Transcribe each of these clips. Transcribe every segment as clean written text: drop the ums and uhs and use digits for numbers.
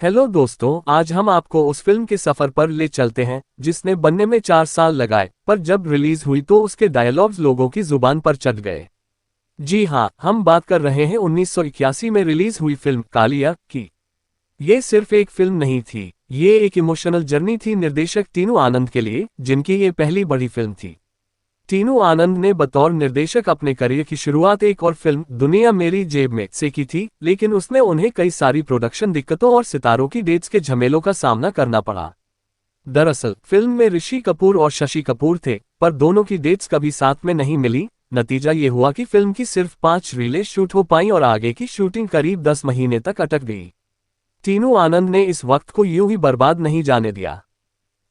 Hello दोस्तों, आज हम आपको उस फिल्म के सफर पर ले चलते हैं जिसने बनने में 4 साल लगाए, पर जब रिलीज हुई तो उसके डायलॉग्स लोगों की जुबान पर चढ़ गए। जी हाँ, हम बात कर रहे हैं 1981 में रिलीज हुई फिल्म कालिया की। ये सिर्फ एक फिल्म नहीं थी, ये एक इमोशनल जर्नी थी निर्देशक टीनू आनंद के लिए, जिनकी ये पहली बड़ी फिल्म थी। टीनू आनंद ने बतौर निर्देशक अपने करियर की शुरुआत एक और फिल्म दुनिया मेरी जेब में से की थी, लेकिन उसमें उन्हें कई सारी प्रोडक्शन दिक्कतों और सितारों की डेट्स के झमेलों का सामना करना पड़ा। दरअसल फिल्म में ऋषि कपूर और शशि कपूर थे, पर दोनों की डेट्स कभी साथ में नहीं मिली। नतीजा ये हुआ कि फिल्म की सिर्फ 5 रीलें शूट हो पाईं और आगे की शूटिंग करीब 10 महीने तक अटक गई। टीनू आनंद ने इस वक्त को यूं ही बर्बाद नहीं जाने दिया।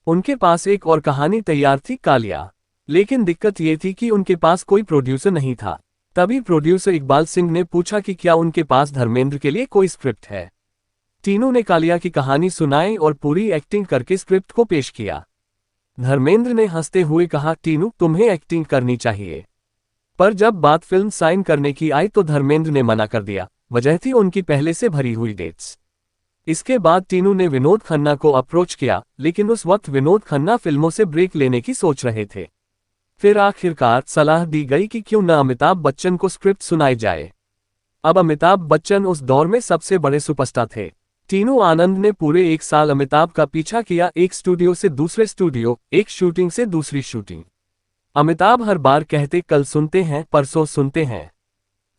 उनके पास एक और कहानी तैयार थी, कालिया। लेकिन दिक्कत ये थी कि उनके पास कोई प्रोड्यूसर नहीं था। तभी प्रोड्यूसर इकबाल सिंह ने पूछा कि क्या उनके पास धर्मेंद्र के लिए कोई स्क्रिप्ट है। टीनू ने कालिया की कहानी सुनाई और पूरी एक्टिंग करके स्क्रिप्ट को पेश किया। धर्मेंद्र ने हंसते हुए कहा, टीनू तुम्हें एक्टिंग करनी चाहिए। पर जब बात फिल्म साइन करने की आई तो धर्मेंद्र ने मना कर दिया। वजह थी उनकी पहले से भरी हुई डेट्स। इसके बाद टीनू ने विनोद खन्ना को अप्रोच किया, लेकिन उस वक्त विनोद खन्ना फिल्मों से ब्रेक लेने की सोच रहे थे। फिर आखिरकार सलाह दी गई कि क्यों न अमिताभ बच्चन को स्क्रिप्ट सुनाई जाए। अब अमिताभ बच्चन उस दौर में सबसे बड़े सुपरस्टार थे। टीनू आनंद ने पूरे 1 साल अमिताभ का पीछा किया, एक स्टूडियो से दूसरे स्टूडियो, एक शूटिंग से दूसरी शूटिंग। अमिताभ हर बार कहते कल सुनते हैं, परसों सुनते हैं,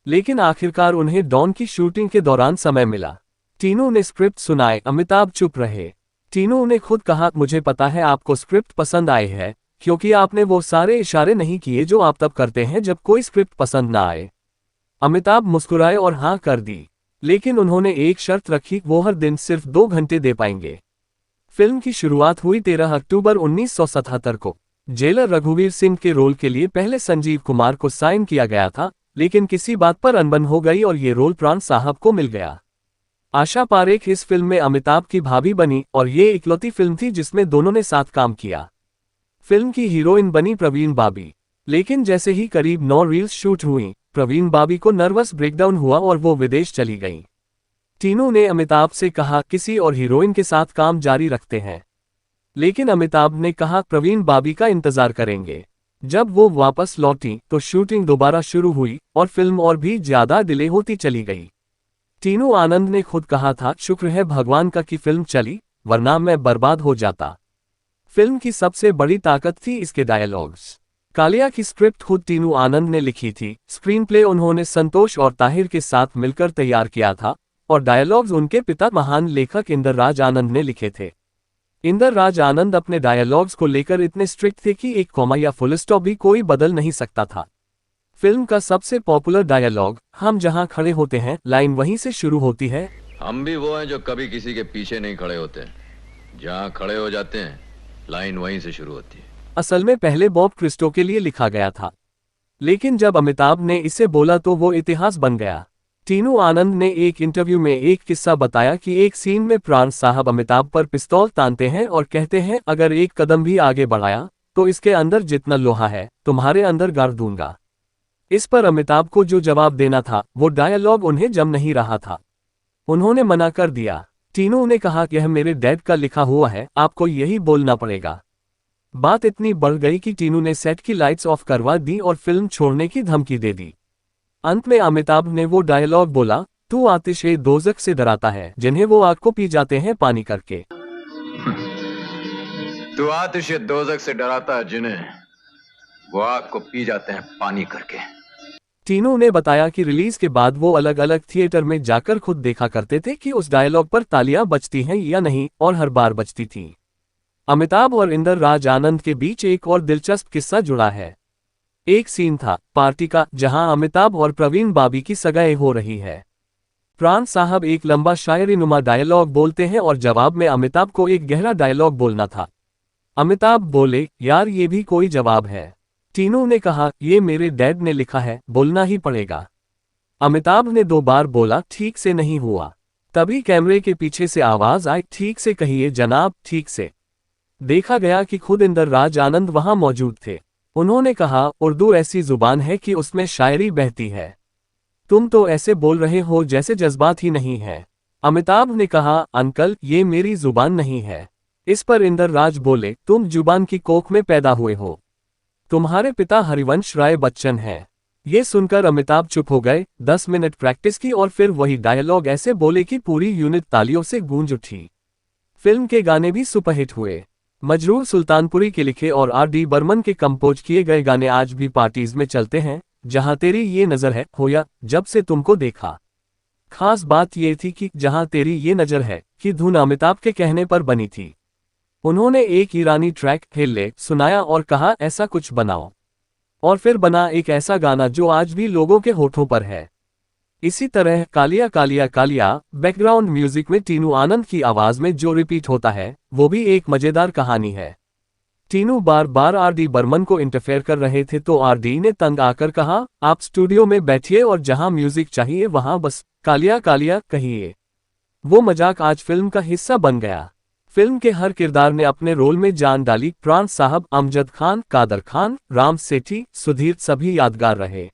लेकिन आखिरकार उन्हें डॉन की शूटिंग के दौरान समय मिला। टीनू ने स्क्रिप्ट सुनाए, अमिताभ चुप रहे। टीनू ने खुद कहा, मुझे पता है आपको स्क्रिप्ट पसंद आई है, क्योंकि आपने वो सारे इशारे नहीं किए जो आप तब करते हैं जब कोई स्क्रिप्ट पसंद ना आए। अमिताभ मुस्कुराए और हाँ कर दी, लेकिन उन्होंने एक शर्त रखी, वो हर दिन सिर्फ 2 घंटे दे पाएंगे। फिल्म की शुरुआत हुई 13 अक्टूबर 1977 को। जेलर रघुवीर सिंह के रोल के लिए पहले संजीव कुमार को साइन किया गया था, लेकिन किसी बात पर अनबन हो गई और ये रोल प्राण साहब को मिल गया। आशा पारेख इस फिल्म में अमिताभ की भाभी बनी और ये इकलौती फिल्म थी जिसमें दोनों ने साथ काम किया। फिल्म की हीरोइन बनी प्रवीण बाबी, लेकिन जैसे ही करीब 9 रील्स शूट हुई, प्रवीण बाबी को नर्वस ब्रेकडाउन हुआ और वो विदेश चली गईं। टीनू ने अमिताभ से कहा, किसी और हीरोइन के साथ काम जारी रखते हैं, लेकिन अमिताभ ने कहा प्रवीण बाबी का इंतजार करेंगे। जब वो वापस लौटी तो शूटिंग दोबारा शुरू हुई और फिल्म और भी ज्यादा डिले होती चली गई। टीनू आनंद ने खुद कहा था, शुक्र है भगवान का कि फिल्म चली, वरना मैं बर्बाद हो जाता। फिल्म की सबसे बड़ी ताकत थी इसके डायलॉग्स। कालिया की स्क्रिप्ट खुद टीनू आनंद ने लिखी थी, स्क्रीन प्ले उन्होंने संतोष और ताहिर के साथ मिलकर तैयार किया था, और डायलॉग्स उनके पिता महान लेखक इंदर राज आनंद ने लिखे थे। इंदर राज आनंद अपने डायलॉग्स को लेकर इतने स्ट्रिक्ट थे कि एक कॉमा या फुल स्टॉप भी कोई बदल नहीं सकता था। फिल्म का सबसे पॉपुलर डायलॉग, हम जहां खड़े होते हैं, लाइन वहीं से शुरू होती है। हम भी वो हैं जो कभी किसी के पीछे नहीं खड़े होते, जहां खड़े हो जाते हैं लाइन वहीं से शुरू होती है। असल में पहले बॉब क्रिस्टो के लिए लिखा गया था, लेकिन जब अमिताभ ने इसे बोला तो वो इतिहास बन गया। टीनू आनंद ने एक इंटरव्यू में एक किस्सा बताया कि एक सीन में प्राण साहब अमिताभ पर पिस्तौल तानते हैं और कहते हैं, अगर एक कदम भी आगे बढ़ाया तो इसके अंदर जितना लोहा है तुम्हारे अंदर गाड़ दूंगा। इस पर अमिताभ को जो जवाब देना था वो डायलॉग उन्हें जम नहीं रहा था। उन्होंने मना कर दिया। टीनू ने कहा, यह मेरे डैड का लिखा हुआ है, आपको यही बोलना पड़ेगा। बात इतनी बढ़ गई कि टीनू ने सेट की लाइट्स ऑफ करवा दी और फिल्म छोड़ने की धमकी दे दी। अंत में अमिताभ ने वो डायलॉग बोला, तू आतिश-ए दोज़ख से डराता है जिन्हें वो आग को पी जाते हैं पानी करके। तू आतिश दोज़ख से डराता है जिन्हें वो आग को पी जाते हैं पानी करके। टीनू ने बताया कि रिलीज के बाद वो अलग अलग थिएटर में जाकर खुद देखा करते थे कि उस डायलॉग पर तालियां बजती हैं या नहीं, और हर बार बजती थी। अमिताभ और इंदर राज आनंद के बीच एक और दिलचस्प किस्सा जुड़ा है। एक सीन था पार्टी का, जहां अमिताभ और प्रवीण बाबी की सगाई हो रही है। प्राण साहब एक लंबा शायरी नुमा डायलॉग बोलते हैं और जवाब में अमिताभ को एक गहरा डायलॉग बोलना था। अमिताभ बोले, यार ये भी कोई जवाब है। टीनू ने कहा, ये मेरे डैड ने लिखा है, बोलना ही पड़ेगा। अमिताभ ने 2 बार बोला, ठीक से नहीं हुआ। तभी कैमरे के पीछे से आवाज आई, ठीक से कहिए जनाब, ठीक से। देखा गया कि खुद इंदर राज आनंद वहां मौजूद थे। उन्होंने कहा, उर्दू ऐसी जुबान है कि उसमें शायरी बहती है। तुम तो ऐसे बोल रहे हो जैसे जज्बात ही नहीं है। अमिताभ ने कहा, अंकल ये मेरी जुबान नहीं है। इस पर इंदर राज बोले, तुम जुबान की कोख में पैदा हुए हो। तुम्हारे पिता हरिवंश राय बच्चन हैं। ये सुनकर अमिताभ चुप हो गए। 10 मिनट प्रैक्टिस की और फिर वही डायलॉग ऐसे बोले कि पूरी यूनिट तालियों से गूंज उठी। फिल्म के गाने भी सुपरहिट हुए। मजरूर सुल्तानपुरी के लिखे और R.D. बर्मन के कंपोज किए गए गाने आज भी पार्टीज में चलते हैं। जहां तेरी ये नजर है हो या जब से तुमको देखा। खास बात ये थी कि जहां तेरी ये नजर है कि धुन अमिताभ के कहने पर बनी थी। उन्होंने एक ईरानी ट्रैक हेल्ले सुनाया और कहा ऐसा कुछ बनाओ। और फिर बना एक ऐसा गाना जो आज भी लोगों के होठों पर है। इसी तरह कालिया कालिया कालिया बैकग्राउंड म्यूजिक में टीनू आनंद की आवाज में जो रिपीट होता है वो भी एक मजेदार कहानी है। टीनू बार बार R.D. बर्मन को इंटरफेयर कर रहे थे तो R.D. ने तंग आकर कहा, आप स्टूडियो में बैठिए और जहां म्यूजिक चाहिए वहां बस कालिया कालिया कहिए। वो मजाक आज फिल्म का हिस्सा बन गया। फिल्म के हर किरदार ने अपने रोल में जान डाली। प्राण साहब, अमजद खान, कादर खान, राम सेठी, सुधीर सभी यादगार रहे।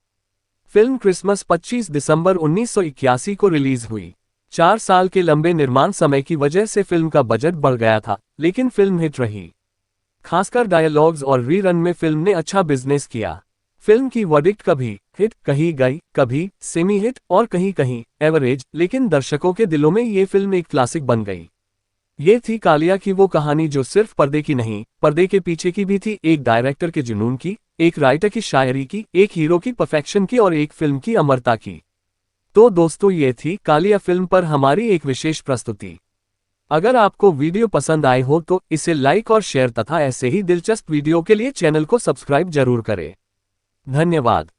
फिल्म क्रिसमस 25 दिसंबर 1981 को रिलीज हुई। 4 साल के लंबे निर्माण समय की वजह से फिल्म का बजट बढ़ गया था, लेकिन फिल्म हिट रही। खासकर डायलॉग्स और रीरन में फिल्म ने अच्छा बिजनेस किया। फिल्म की वर्डिक्ट कभी हिट, कहीं गई, कभी सेमी हिट और कहीं कहीं एवरेज, लेकिन दर्शकों के दिलों में ये फिल्म एक क्लासिक बन गई। ये थी कालिया की वो कहानी जो सिर्फ पर्दे की नहीं, पर्दे के पीछे की भी थी। एक डायरेक्टर के जुनून की, एक राइटर की शायरी की, एक हीरो की परफेक्शन की और एक फिल्म की अमरता की। तो दोस्तों ये थी कालिया फिल्म पर हमारी एक विशेष प्रस्तुति। अगर आपको वीडियो पसंद आए हो तो इसे लाइक और शेयर तथा ऐसे ही दिलचस्प वीडियो के लिए चैनल को सब्सक्राइब जरूर करें। धन्यवाद।